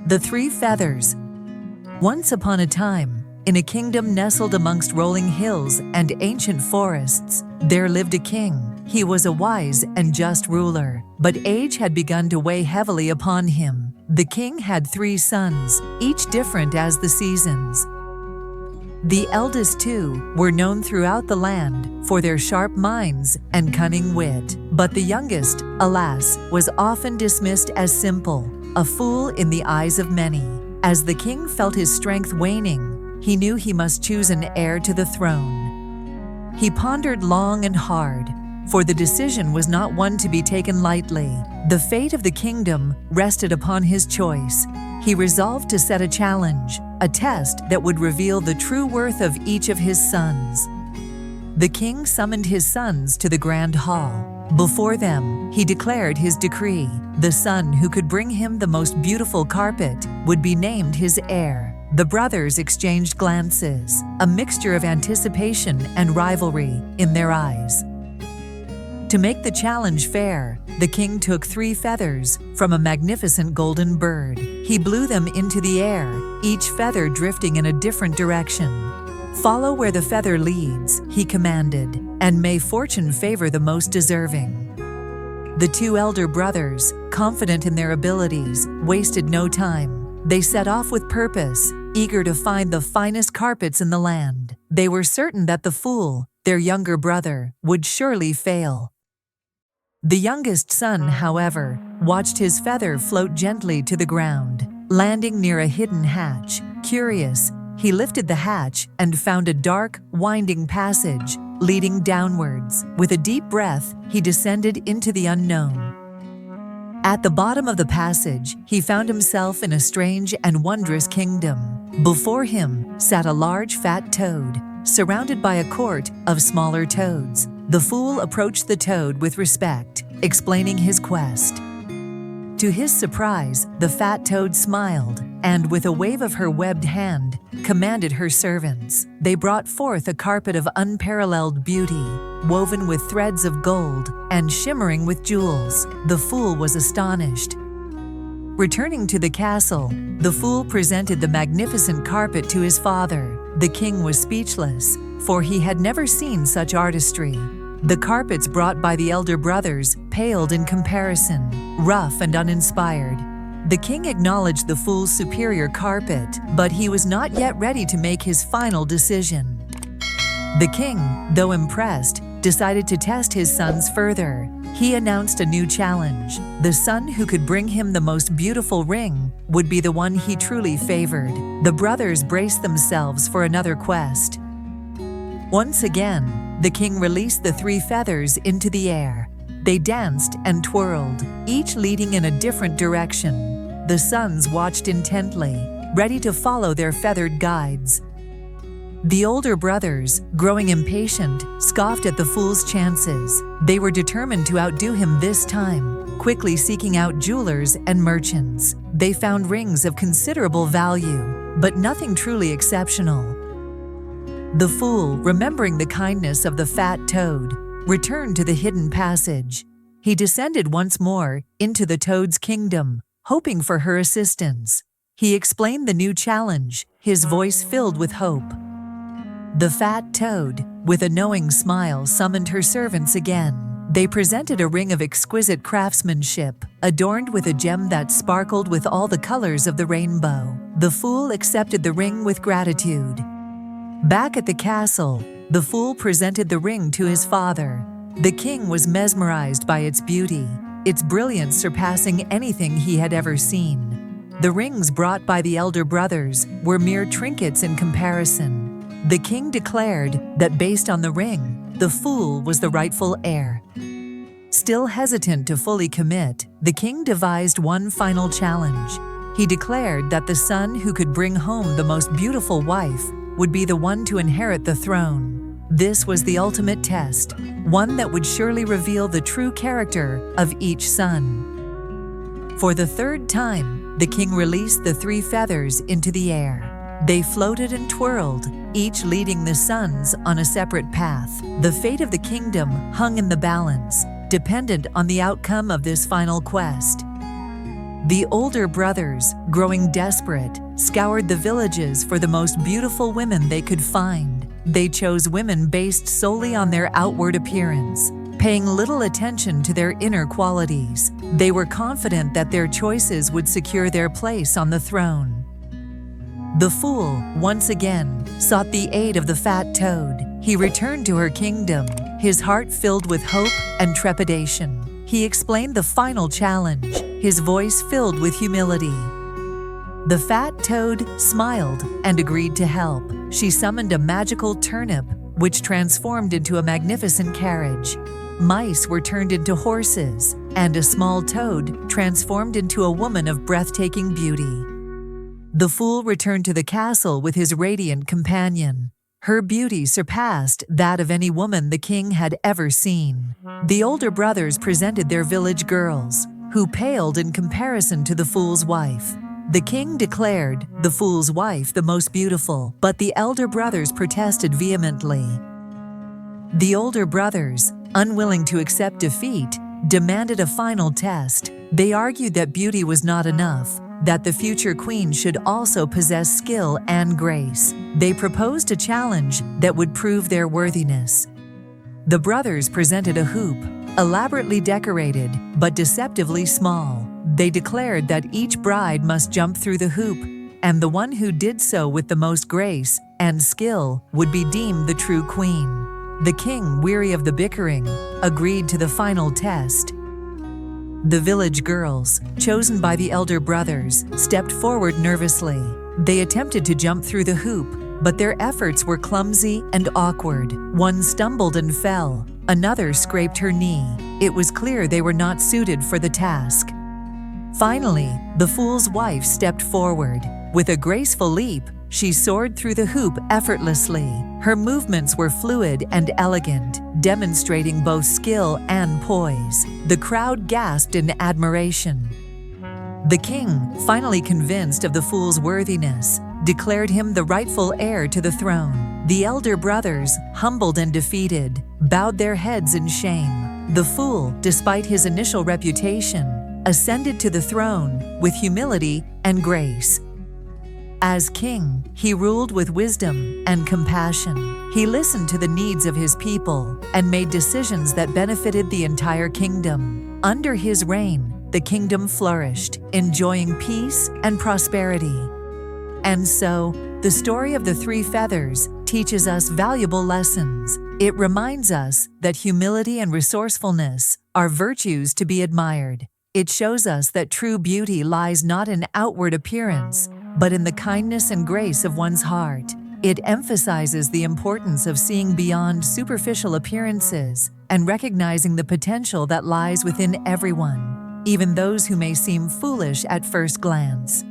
The Three Feathers. Once upon a time, in a kingdom nestled amongst rolling hills and ancient forests, there lived a king. He was a wise and just ruler, but age had begun to weigh heavily upon him. The king had 3 sons, each different as the seasons. The eldest 2 were known throughout the land for their sharp minds and cunning wit, but the youngest, alas, was often dismissed as simple, a fool in the eyes of many. As the king felt his strength waning, he knew he must choose an heir to the throne. He pondered long and hard, for the decision was not one to be taken lightly. The fate of the kingdom rested upon his choice. He resolved to set a challenge, a test that would reveal the true worth of each of his sons. The king summoned his sons to the grand hall. Before them, he declared his decree. The son who could bring him the most beautiful carpet would be named his heir. The brothers exchanged glances, a mixture of anticipation and rivalry in their eyes. To make the challenge fair, the king took 3 feathers from a magnificent golden bird. He blew them into the air, each feather drifting in a different direction. "Follow where the feather leads," he commanded, "and may fortune favor the most deserving." The 2 elder brothers, confident in their abilities, wasted no time. They set off with purpose, eager to find the finest carpets in the land. They were certain that the fool, their younger brother, would surely fail. The youngest son, however, watched his feather float gently to the ground, landing near a hidden hatch. Curious, he lifted the hatch and found a dark, winding passage leading downwards. With a deep breath, he descended into the unknown. At the bottom of the passage, he found himself in a strange and wondrous kingdom. Before him sat a large fat toad, surrounded by a court of smaller toads. The fool approached the toad with respect, explaining his quest. To his surprise, the fat toad smiled, and with a wave of her webbed hand, commanded her servants. They brought forth a carpet of unparalleled beauty, woven with threads of gold and shimmering with jewels. The fool was astonished. Returning to the castle, the fool presented the magnificent carpet to his father. The king was speechless, for he had never seen such artistry. The carpets brought by the elder brothers paled in comparison, rough and uninspired. The king acknowledged the fool's superior carpet, but he was not yet ready to make his final decision. The king, though impressed, decided to test his sons further. He announced a new challenge. The son who could bring him the most beautiful ring would be the one he truly favored. The brothers braced themselves for another quest. Once again, the king released the 3 feathers into the air. They danced and twirled, each leading in a different direction. The sons watched intently, ready to follow their feathered guides. The older brothers, growing impatient, scoffed at the fool's chances. They were determined to outdo him this time, quickly seeking out jewelers and merchants. They found rings of considerable value, but nothing truly exceptional. The fool, remembering the kindness of the fat toad, returned to the hidden passage. He descended once more into the toad's kingdom, hoping for her assistance. He explained the new challenge, his voice filled with hope. The fat toad, with a knowing smile, summoned her servants again. They presented a ring of exquisite craftsmanship, adorned with a gem that sparkled with all the colors of the rainbow. The fool accepted the ring with gratitude. Back at the castle, the fool presented the ring to his father. The king was mesmerized by its beauty, its brilliance surpassing anything he had ever seen. The rings brought by the elder brothers were mere trinkets in comparison. The king declared that based on the ring, the fool was the rightful heir. Still hesitant to fully commit, the king devised one final challenge. He declared that the son who could bring home the most beautiful wife would be the one to inherit the throne. This was the ultimate test, one that would surely reveal the true character of each son. For the 3rd time, the king released the 3 feathers into the air. They floated and twirled, each leading the sons on a separate path. The fate of the kingdom hung in the balance, dependent on the outcome of this final quest. The older brothers, growing desperate, scoured the villages for the most beautiful women they could find. They chose women based solely on their outward appearance, paying little attention to their inner qualities. They were confident that their choices would secure their place on the throne. The fool, once again, sought the aid of the fat toad. He returned to her kingdom, his heart filled with hope and trepidation. He explained the final challenge, his voice filled with humility. The fat toad smiled and agreed to help. She summoned a magical turnip, which transformed into a magnificent carriage. Mice were turned into horses, and a small toad transformed into a woman of breathtaking beauty. The fool returned to the castle with his radiant companion. Her beauty surpassed that of any woman the king had ever seen. The older brothers presented their village girls, who paled in comparison to the fool's wife. The king declared the fool's wife the most beautiful, but the elder brothers protested vehemently. The older brothers, unwilling to accept defeat, demanded a final test. They argued that beauty was not enough, that the future queen should also possess skill and grace. They proposed a challenge that would prove their worthiness. The brothers presented a hoop, elaborately decorated but deceptively small. They declared that each bride must jump through the hoop, and the one who did so with the most grace and skill would be deemed the true queen. The king, weary of the bickering, agreed to the final test. The village girls, chosen by the elder brothers, stepped forward nervously. They attempted to jump through the hoop, but their efforts were clumsy and awkward. One stumbled and fell. Another scraped her knee. It was clear they were not suited for the task. Finally, the fool's wife stepped forward. With a graceful leap, she soared through the hoop effortlessly. Her movements were fluid and elegant, demonstrating both skill and poise. The crowd gasped in admiration. The king, finally convinced of the fool's worthiness, declared him the rightful heir to the throne. The elder brothers, humbled and defeated, bowed their heads in shame. The fool, despite his initial reputation, ascended to the throne with humility and grace. As king, he ruled with wisdom and compassion. He listened to the needs of his people and made decisions that benefited the entire kingdom. Under his reign, the kingdom flourished, enjoying peace and prosperity. And so, the story of the three feathers teaches us valuable lessons. It reminds us that humility and resourcefulness are virtues to be admired. It shows us that true beauty lies not in outward appearance, but in the kindness and grace of one's heart. It emphasizes the importance of seeing beyond superficial appearances and recognizing the potential that lies within everyone, even those who may seem foolish at first glance.